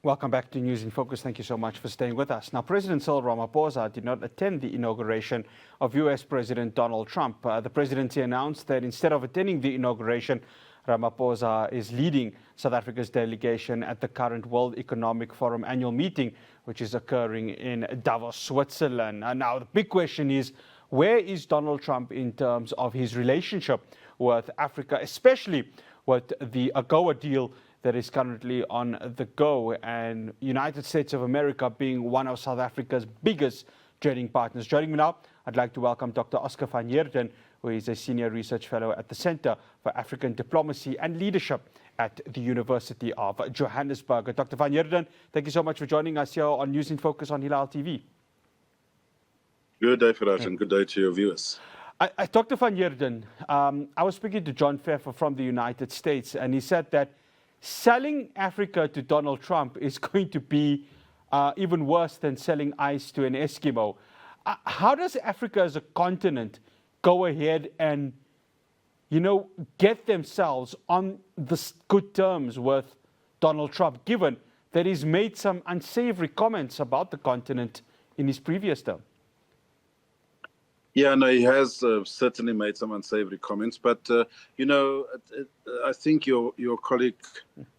Welcome back to News in Focus. Thank you so much for staying with us. Now, President Cyril Ramaphosa did not attend the inauguration of US President Donald Trump. The presidency announced that instead of attending the inauguration, Ramaphosa is leading South Africa's delegation at the current World Economic Forum annual meeting, which is occurring in Davos, Switzerland. Now, the big question is, where is Donald Trump in terms of his relationship with Africa, especially with the AGOA deal that is currently on the go, and United States of America being one of South Africa's biggest trading partners. Joining me now, I'd like to welcome Dr. Oscar van Heerden, who is a senior research fellow at the Center for African Diplomacy and Leadership at the University of Johannesburg. Dr. van Heerden, thank you so much for joining us here on News in Focus on Hilaal TV. Good day, Faraj, and good day to your viewers. Dr. van Heerden, I was speaking to John Pfeffer from the United States, and he said that selling Africa to Donald Trump is going to be even worse than selling ice to an Eskimo. How does Africa as a continent go ahead and, get themselves on the good terms with Donald Trump, given that he's made some unsavory comments about the continent in his previous term? Yeah, no, he has certainly made some unsavory comments, but, I think your colleague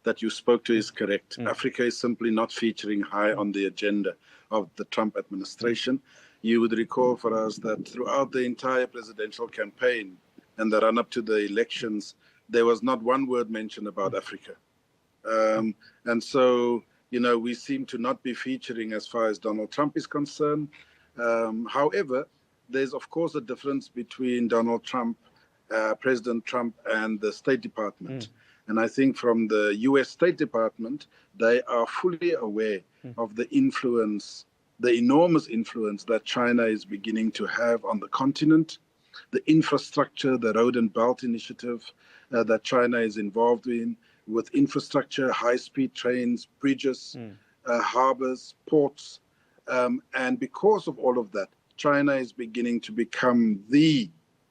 that you spoke to is correct. Africa is simply not featuring high on the agenda of the Trump administration. You would recall for us that throughout the entire presidential campaign and the run-up to the elections, there was not one word mentioned about Africa. And so, we seem to not be featuring as far as Donald Trump is concerned. However, there's, of course, a difference between Donald Trump, President Trump, and the State Department. And I think from the U.S. State Department, they are fully aware of the influence, the enormous influence that China is beginning to have on the continent, the infrastructure, the Road and Belt Initiative that China is involved in, with infrastructure, high-speed trains, bridges, harbors, ports. And because of all of that, China is beginning to become the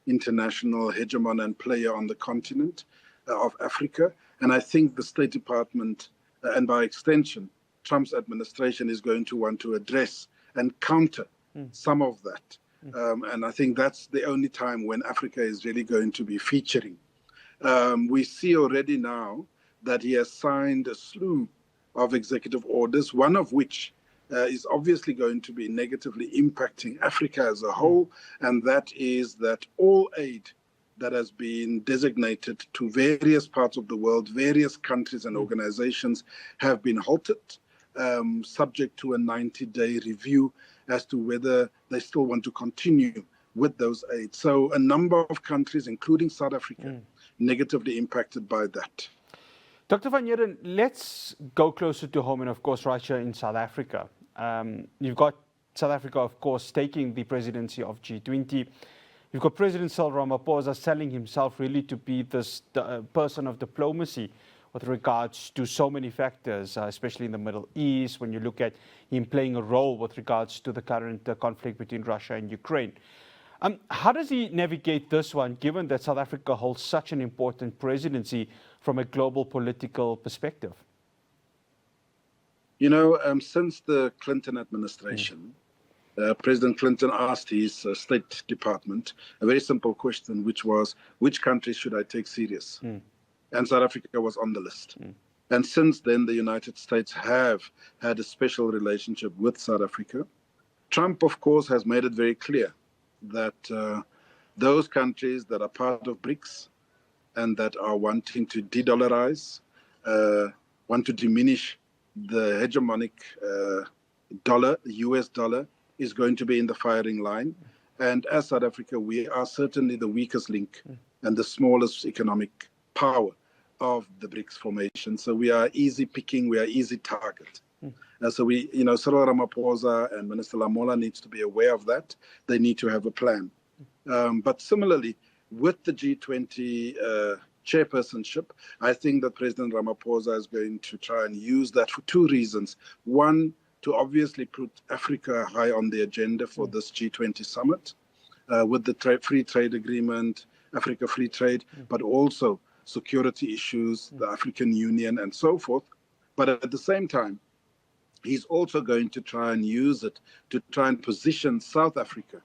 international hegemon and player on the continent of Africa. And I think the State Department, and by extension, Trump's administration is going to want to address and counter some of that. And I think that's the only time when Africa is really going to be featuring. We see already now that he has signed a slew of executive orders, one of which is obviously going to be negatively impacting Africa as a whole, and that is that all aid that has been designated to various parts of the world, various countries and organizations have been halted, subject to a 90-day review as to whether they still want to continue with those aids. So a number of countries, including South Africa, negatively impacted by that. Dr. van Heerden, let's go closer to home and, of course, Russia in South Africa. You've got South Africa, of course, taking the presidency of G20. You've got President Cyril Ramaphosa selling himself really to be this person of diplomacy with regards to so many factors, especially in the Middle East, when you look at him playing a role with regards to the current conflict between Russia and Ukraine. How does he navigate this one, given that South Africa holds such an important presidency from a global political perspective? Since the Clinton administration, President Clinton asked his State Department a very simple question, which was, which countries should I take serious? And South Africa was on the list. And since then, the United States have had a special relationship with South Africa. Trump, of course, has made it very clear that those countries that are part of BRICS and that are wanting to de-dollarize, want to diminish the hegemonic dollar, the US dollar, is going to be in the firing line. And as South Africa, we are certainly the weakest link and the smallest economic power of the BRICS formation. So we are easy picking, we are easy target. So Cyril Ramaphosa and Minister Lamola needs to be aware of that. They need to have a plan. But similarly, with the G20 chairpersonship, I think that President Ramaphosa is going to try and use that for two reasons. One, to obviously put Africa high on the agenda for this G20 summit with the free trade agreement, Africa free trade, but also security issues, the African Union and so forth. But at the same time, he's also going to try and use it to try and position South Africa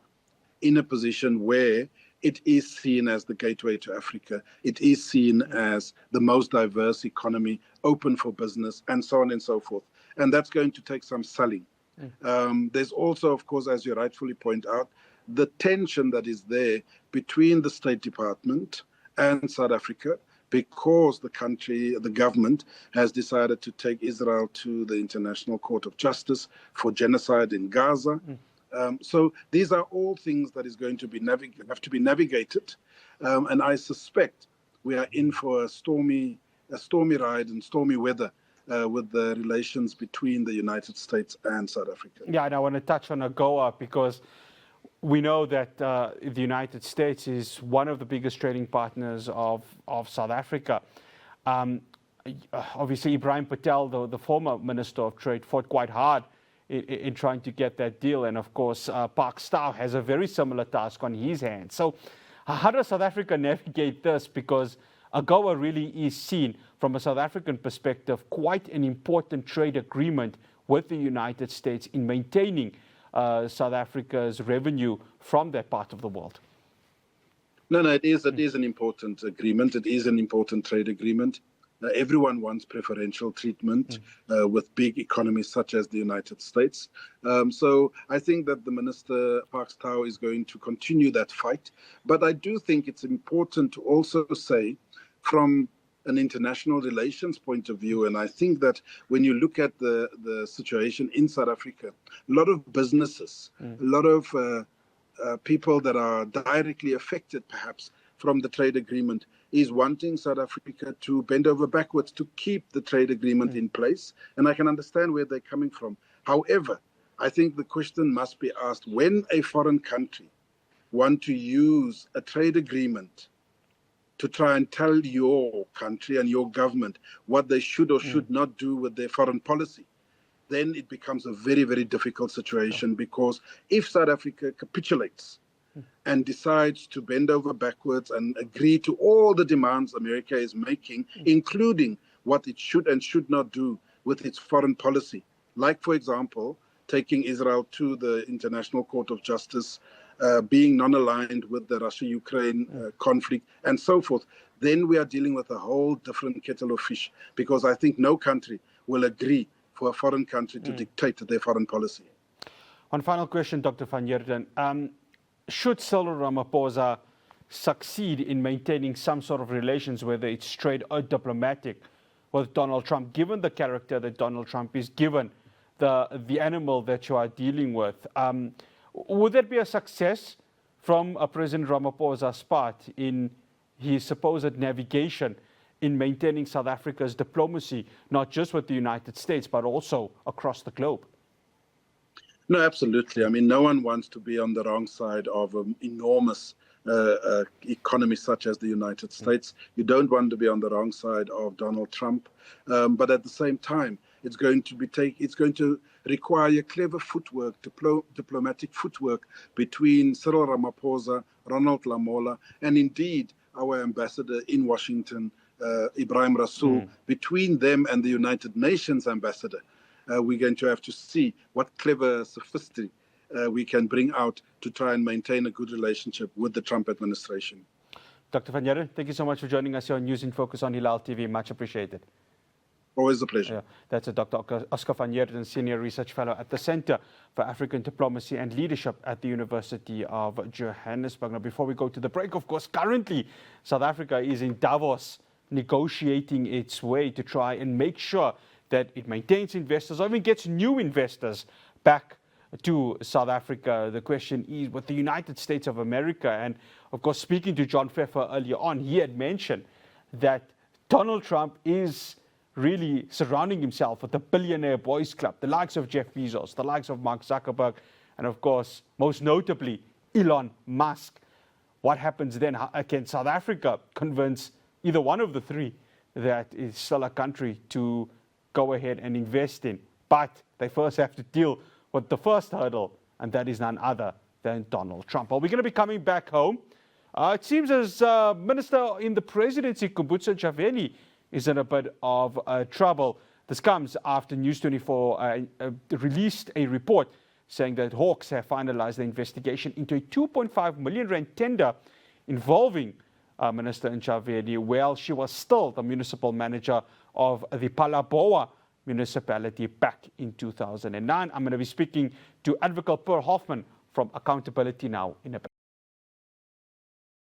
in a position where it is seen as the gateway to Africa. It is seen as the most diverse economy, open for business, and so on and so forth. And that's going to take some selling. There's also, of course, as you rightfully point out, the tension that is there between the State Department and South Africa, because the government has decided to take Israel to the International Court of Justice for genocide in Gaza. So these are all things that is going to be have to be navigated, and I suspect we are in for a stormy ride and stormy weather with the relations between the United States and South Africa. Yeah, and I want to touch on AGOA because we know that the United States is one of the biggest trading partners of South Africa. Obviously, Ibrahim Patel, the former Minister of Trade, fought quite hard in trying to get that deal. And of course, Park Stow has a very similar task on his hands. So how does South Africa navigate this? Because AGOA really is seen from a South African perspective quite an important trade agreement with the United States in maintaining South Africa's revenue from that part of the world. No, it is an important agreement. It is an important trade agreement. Everyone wants preferential treatment with big economies such as the United States. So I think that the Minister, Park Stow, is going to continue that fight. But I do think it's important to also say from an international relations point of view, and I think that when you look at the situation in South Africa, a lot of businesses, a lot of people that are directly affected perhaps from the trade agreement is wanting South Africa to bend over backwards to keep the trade agreement in place. And I can understand where they're coming from. However, I think the question must be asked, when a foreign country want to use a trade agreement to try and tell your country and your government what they should or should not do with their foreign policy, then it becomes a very, very difficult situation, because if South Africa capitulates and decides to bend over backwards and agree to all the demands America is making, including what it should and should not do with its foreign policy, like, for example, taking Israel to the International Court of Justice, being non-aligned with the Russia-Ukraine conflict, and so forth, then we are dealing with a whole different kettle of fish, because I think no country will agree for a foreign country to dictate their foreign policy. One final question, Dr. van Heerden. Should Cyril Ramaphosa succeed in maintaining some sort of relations, whether it's trade or diplomatic, with Donald Trump, given the character that Donald Trump is, given the animal that you are dealing with, would that be a success from President Ramaphosa's part in his supposed navigation in maintaining South Africa's diplomacy, not just with the United States, but also across the globe? No, absolutely. I mean, no one wants to be on the wrong side of an enormous economy such as the United States. You don't want to be on the wrong side of Donald Trump. But at the same time, it's going to require clever footwork, diplomatic footwork between Cyril Ramaphosa, Ronald Lamola, and indeed our ambassador in Washington, Ibrahim Rasool. Between them and the United Nations ambassador, we're going to have to see what clever sophistry we can bring out to try and maintain a good relationship with the Trump administration. Dr. van Heerden, thank you so much for joining us here on News in Focus on Hilaal TV. Much appreciated. Always a pleasure. That's Dr. Oscar van Heerden, Senior Research Fellow at the Center for African Diplomacy and Leadership at the University of Johannesburg. Now, before we go to the break, of course, currently South Africa is in Davos negotiating its way to try and make sure that it maintains investors or even gets new investors back to South Africa. The question is with the United States of America. And of course, speaking to John Pfeffer earlier on, he had mentioned that Donald Trump is really surrounding himself with the billionaire boys club, the likes of Jeff Bezos, the likes of Mark Zuckerberg, and of course, most notably, Elon Musk. What happens then? How can South Africa convince either one of the three that is still a country to go ahead and invest in? But they first have to deal with the first hurdle, and that is none other than Donald Trump. Well, we're going to be coming back home. It seems as Minister in the presidency, Kubutso Javeni, is in a bit of trouble. This comes after News 24 released a report saying that Hawks have finalized the investigation into a 2.5 million rand tender involving Minister Ntshavheni while she was still the municipal manager of the Phalaborwa municipality back in 2009. I'm going to be speaking to Advocate Pearl Hoffman from Accountability Now in a bit.